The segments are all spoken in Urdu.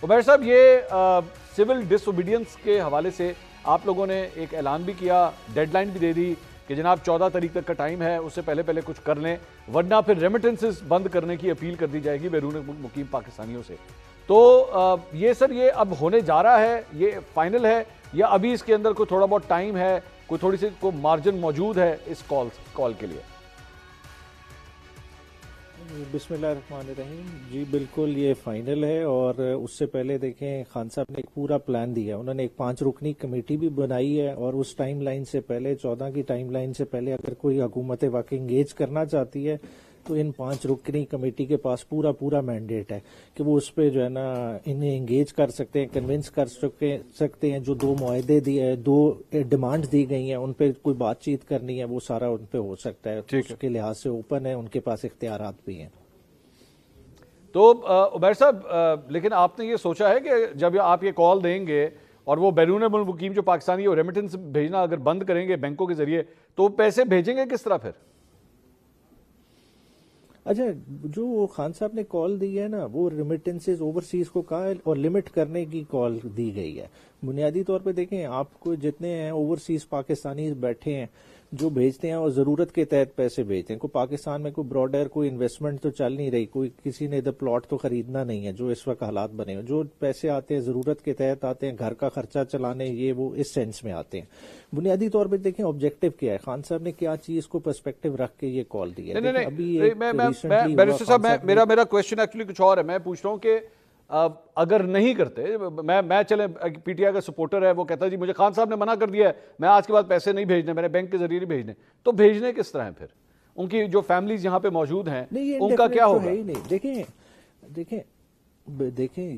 عمیر صاحب، یہ سول ڈس اوبیڈینس کے حوالے سے آپ لوگوں نے ایک اعلان بھی کیا، ڈیڈ لائن بھی دے دی کہ جناب 14 تاریخ تک کا ٹائم ہے، اس سے پہلے کچھ کر لیں ورنہ پھر ریمیٹنسز بند کرنے کی اپیل کر دی جائے گی بیرون مقیم پاکستانیوں سے. تو یہ سر، یہ اب ہونے جا رہا ہے، یہ فائنل ہے یا ابھی اس کے اندر کوئی تھوڑا بہت ٹائم ہے، کوئی تھوڑی سی کوئی مارجن موجود ہے اس کال کے لیے؟ بسم اللہ الرحمن الرحیم. جی بالکل یہ فائنل ہے، اور اس سے پہلے دیکھیں خان صاحب نے ایک پورا پلان دیا. انہوں نے ایک 5 رکنی کمیٹی بھی بنائی ہے، اور اس ٹائم لائن سے پہلے 14 کی ٹائم لائن سے پہلے اگر کوئی حکومت واقعی انگیج کرنا چاہتی ہے تو ان 5 رکنی کمیٹی کے پاس پورا مینڈیٹ ہے کہ وہ اس پہ جو ہے نا انہیں انگیج کر سکتے ہیں، کنونس کر سکتے ہیں. جو 2 معاہدے دیے، 2 ڈیمانڈ دی گئی ہیں، ان پہ کوئی بات چیت کرنی ہے وہ سارا ان پہ ہو سکتا ہے. اس کے لحاظ سے اوپن ہے، ان کے پاس اختیارات بھی ہیں. تو عمیر صاحب، لیکن آپ نے یہ سوچا ہے کہ جب آپ یہ کال دیں گے اور وہ بیرون ملک مقیم جو پاکستانی اور ریمیٹنس بھیجنا اگر بند کریں گے بینکوں کے ذریعے، تو پیسے بھیجیں گے کس طرح پھر؟ اچھا، جو خان صاحب نے کال دی ہے نا، وہ ریمیٹنسز اوورسیز کو کہا ہے اور لمٹ کرنے کی کال دی گئی ہے. بنیادی طور پہ دیکھیں، آپ کو جتنے ہیں اوورسیز پاکستانی بیٹھے ہیں جو بھیجتے ہیں اور ضرورت کے تحت پیسے بھیجتے ہیں. کوئی پاکستان میں کوئی براڈر کوئی انویسٹمنٹ تو چل نہیں رہی، کوئی کسی نے ادھر پلاٹ تو خریدنا نہیں ہے جو اس وقت حالات بنے ہوئے. جو پیسے آتے ہیں ضرورت کے تحت آتے ہیں، گھر کا خرچہ چلانے، یہ وہ اس سینس میں آتے ہیں. بنیادی طور پہ دیکھیں آبجیکٹو کیا ہے، خان صاحب نے کیا چیز کو پرسپیکٹو رکھ کے یہ کال دی ہے. بیرسٹر صاحب، میرا کویسچن ایکچولی کچھ اور ہے. میں پوچھ رہا ہوں کہ اگر نہیں کرتے، میں چلے پی ٹی آئی کا سپورٹر ہے، وہ کہتا ہے جی مجھے خان صاحب نے منع کر دیا ہے، میں آج کے بعد پیسے نہیں بھیجنے، میں نے بینک کے ذریعے نہیں بھیجنے، تو بھیجنے کس طرح ہیں پھر؟ ان کی جو فیملیز یہاں پہ موجود ہیں ان کا کیا ہوگا؟ دیکھیں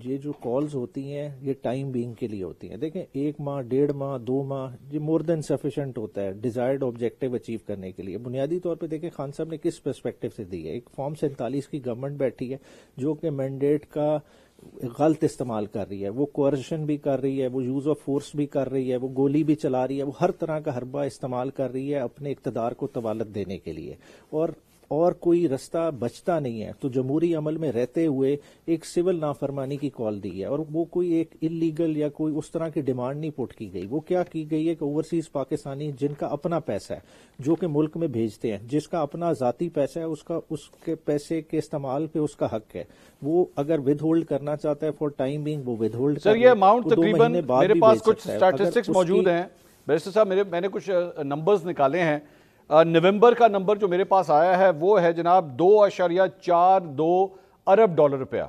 یہ جو کالز ہوتی ہیں یہ ٹائم بینگ کے لیے ہوتی ہیں. دیکھیں 1 ماہ 1.5 ماہ 2 ماہ یہ مور دین سفیشینٹ ہوتا ہے ڈیزائرڈ آبجیکٹو اچیو کرنے کے لیے. بنیادی طور پہ دیکھیں خان صاحب نے کس پرسپیکٹو سے دی ہے. ایک فارم 47 کی گورنمنٹ بیٹھی ہے جو کہ مینڈیٹ کا غلط استعمال کر رہی ہے. وہ کوئرشن بھی کر رہی ہے، وہ یوز آف فورس بھی کر رہی ہے، وہ گولی بھی چلا رہی ہے، وہ ہر طرح کا حربہ استعمال کر رہی ہے اپنے اقتدار کو طوالت دینے کے لیے. اور کوئی رستہ بچتا نہیں ہے. تو جمہوری عمل میں رہتے ہوئے ایک سول نافرمانی کی کال دی ہے، اور وہ کوئی ایک انلیگل یا کوئی اس طرح کی ڈیمانڈ نہیں پٹ کی گئی. وہ کیا کی گئی ہے کہ اوورسیز پاکستانی جن کا اپنا پیسہ ہے جو کہ ملک میں بھیجتے ہیں، جس کا اپنا ذاتی پیسہ ہے، اس کے پیسے کے استعمال پہ اس کا حق ہے. وہ اگر ود ہولڈ کرنا چاہتا ہے فور ٹائم بینگ وہ ود ہولڈ. سر یہ اماؤنٹ تقریباً میرے پاس کچھ اسٹیٹسٹکس موجود ہیں بیرسٹر صاحب، میں نے کچھ نمبرز نکالے ہیں. نومبر کا نمبر جو میرے پاس آیا ہے وہ ہے جناب 2.42 ارب ڈالر روپیہ.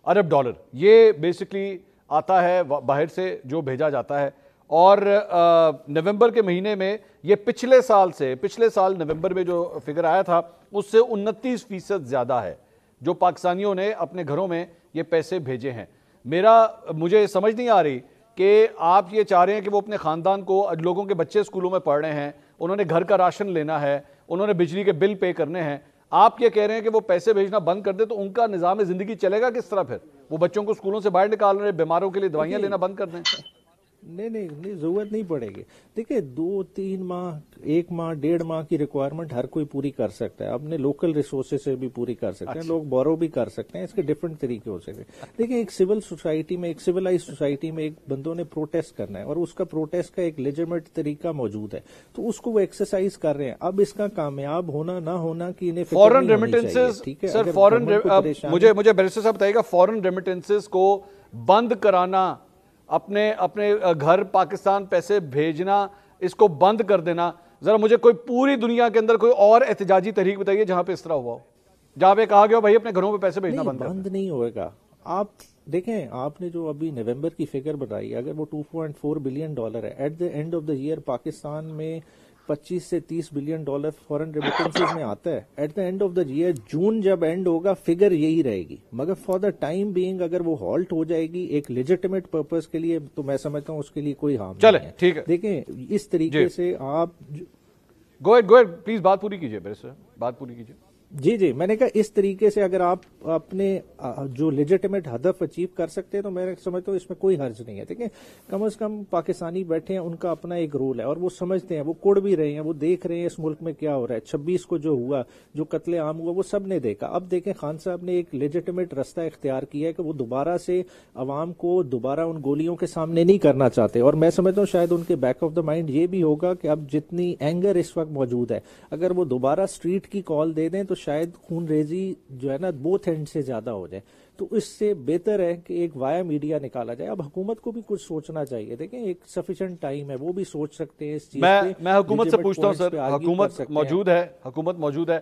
ارب ڈالر یہ بیسکلی آتا ہے باہر سے جو بھیجا جاتا ہے. اور نومبر کے مہینے میں یہ پچھلے سال نومبر میں جو فگر آیا تھا اس سے 29% زیادہ ہے جو پاکستانیوں نے اپنے گھروں میں یہ پیسے بھیجے ہیں. مجھے سمجھ نہیں آ رہی کہ آپ یہ چاہ رہے ہیں کہ وہ اپنے خاندان کو، لوگوں کے بچے اسکولوں میں پڑھ رہے ہیں، انہوں نے گھر کا راشن لینا ہے، انہوں نے بجلی کے بل پے کرنے ہیں، آپ یہ کہہ رہے ہیں کہ وہ پیسے بھیجنا بند کر دیں تو ان کا نظام زندگی چلے گا کس طرح پھر؟ وہ بچوں کو اسکولوں سے باہر نکال رہے ہیں، بیماروں کے لیے دوائیاں لینا بند کر دیں. نہیں ضرورت نہیں پڑے گی. دیکھیں 2-3 ماہ 1 ماہ 1.5 ماہ کی ریکوائرمنٹ ہر کوئی پوری کر سکتا ہے. اپنے لوکل ریسورسز سے بھی پوری کر سکتے ہیں، لوگ بورو بھی کر سکتے ہیں. اس کے ڈفرنٹ طریقے ہو سکتے ہیں. دیکھیں ایک سول سوسائٹی میں، ایک سولائز سوسائٹی میں ایک بندوں نے پروٹیسٹ کرنا ہے اور اس کا پروٹیسٹ کا ایک لیجیٹمیٹ طریقہ موجود ہے، تو اس کو وہ ایکسرسائز کر رہے ہیں. اب اس کا کامیاب ہونا نہ ہونا کی انہیں فورن ریمیٹنسز، سر فورن مجھے بیرسٹر صاحب بتائیے گا، فورن ریمیٹنسز کو بند کرانا، اپنے گھر پاکستان پیسے بھیجنا، اس کو بند کر دینا، ذرا مجھے کوئی پوری دنیا کے اندر کوئی اور احتجاجی تحریک بتائیے جہاں پہ اس طرح ہوا ہو، جہاں پہ کہا گیا بھائی اپنے گھروں پہ پیسے بھیجنا بند کر دیں. بند نہیں ہوئے گا. آپ دیکھیں آپ نے جو ابھی نومبر کی فگر بتائی، اگر وہ $2.4 بلین ہے، at the end of the year Pakistan میں 25 سے 30 بلین ڈالر فورن ریمیٹنسز میں آتا ہے. At the end of the year June جب اینڈ ہوگا فگر یہی رہے گی، مگر فار دا ٹائم بینگ اگر وہ ہالٹ ہو جائے گی ایک لیجیٹمیٹ پرپز کے لیے، تو میں سمجھتا ہوں اس کے لیے کوئی ہارم نہیں ہے. ٹھیک ہے، دیکھیں اس طریقے سے آپ گو ایڈ پلیز بات پوری کیجئے، بات پوری کیجئے. جی جی، میں نے کہا اس طریقے سے اگر آپ اپنے جو لیجیٹمیٹ ہدف اچیو کر سکتے ہیں تو میں سمجھتا ہوں اس میں کوئی حرج نہیں ہے. دیکھیں کم از کم پاکستانی بیٹھے ہیں، ان کا اپنا ایک رول ہے اور وہ سمجھتے ہیں، وہ کوڑ بھی رہے ہیں، وہ دیکھ رہے ہیں اس ملک میں کیا ہو رہا ہے. 26 کو جو ہوا، جو قتل عام ہوا، وہ سب نے دیکھا. اب دیکھیں خان صاحب نے ایک لیجیٹمیٹ رستہ اختیار کیا ہے کہ وہ دوبارہ سے عوام کو دوبارہ ان گولیوں کے سامنے نہیں کرنا چاہتے. اور میں سمجھتا ہوں شاید ان کے بیک آف دا مائنڈ یہ بھی ہوگا کہ اب جتنی اینگر اس وقت موجود ہے، اگر وہ دوبارہ اسٹریٹ کی کال دے دیں تو شاید خون ریزی جو ہے نا بوتھ اینڈ سے زیادہ ہو جائے. تو اس سے بہتر ہے کہ ایک وایا میڈیا نکالا جائے. اب حکومت کو بھی کچھ سوچنا چاہیے. دیکھیں ایک سفیشینٹ ٹائم ہے، وہ بھی سوچ سکتے ہیں اس چیز پہ. میں حکومت سے پوچھتا ہوں سر، حکومت موجود ہے